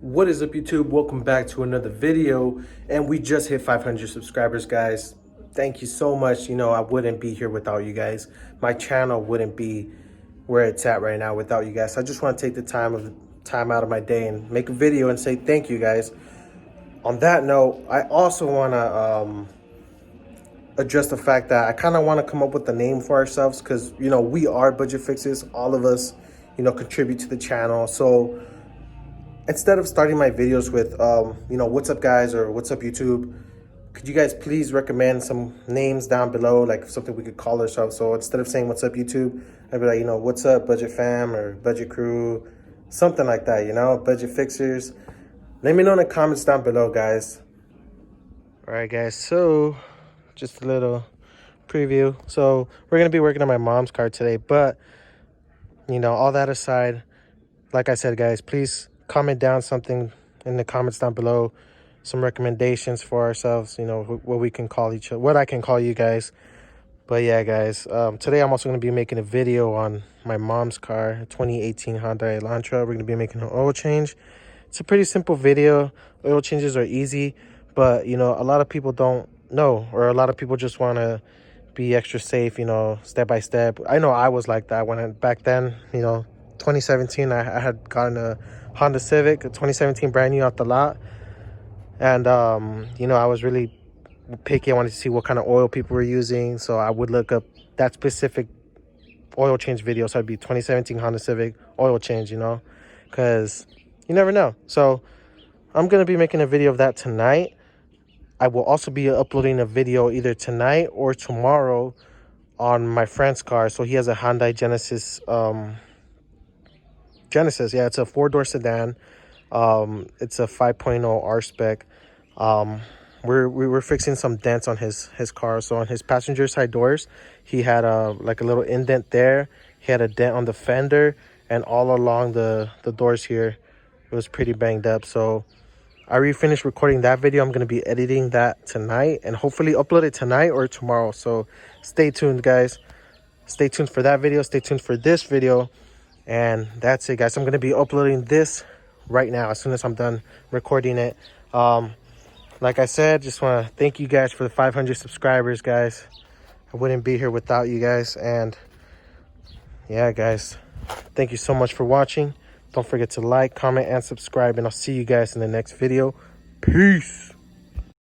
What is up, YouTube? Welcome back to another video, and we just hit 500 subscribers, guys. Thank you so much. I wouldn't be here without you guys. My channel wouldn't be where it's at right now without you guys. So I just want to take the time out of my day and make a video and say thank you, guys. On that note, I also want to address the fact that I kind of want to come up with a name for ourselves, because we are Budget Fixers. All of us contribute to the channel. So instead of starting my videos with what's up, guys, or what's up, YouTube, could you guys please recommend some names down below, like something we could call ourselves? So instead of saying what's up, YouTube, I'd be like, what's up, Budget Fam, or Budget Crew, something like that, Budget Fixers. Let me know in the comments down below, guys. All right, guys, so just a little preview. So we're gonna be working on my mom's car today, but all that aside, like I said, guys, please comment down something in the comments down below, some recommendations for ourselves, what we can call each other, what I can call you guys. But yeah, guys, today I'm also going to be making a video on my mom's car, a 2018 Hyundai Elantra. We're going to be making an oil change. It's a pretty simple video. Oil changes are easy, but a lot of people don't know, or a lot of people just want to be extra safe, step by step. I know I was like that back then, 2017, I had gotten a Honda Civic, a 2017 brand new off the lot. And, I was really picky. I wanted to see what kind of oil people were using. So I would look up that specific oil change video. So it'd be 2017 Honda Civic oil change, because you never know. So I'm going to be making a video of that tonight. I will also be uploading a video either tonight or tomorrow on my friend's car. So he has a Hyundai Genesis, yeah, it's a 4-door sedan. It's a 5.0 R spec. We were fixing some dents on his car. So on his passenger side doors, he had like a little indent there. He had a dent on the fender, and all along the doors here, it was pretty banged up. So I finished recording that video. I'm going to be editing that tonight and hopefully upload it tonight or tomorrow. So stay tuned, guys. Stay tuned for that video. Stay tuned for this video. And that's it, guys. I'm going to be uploading this right now as soon as I'm done recording it. Like I said, just want to thank you guys for the 500 subscribers, guys. I wouldn't be here without you guys. And yeah, guys, thank you so much for watching. Don't forget to like, comment, and subscribe, and I'll see you guys in the next video. Peace.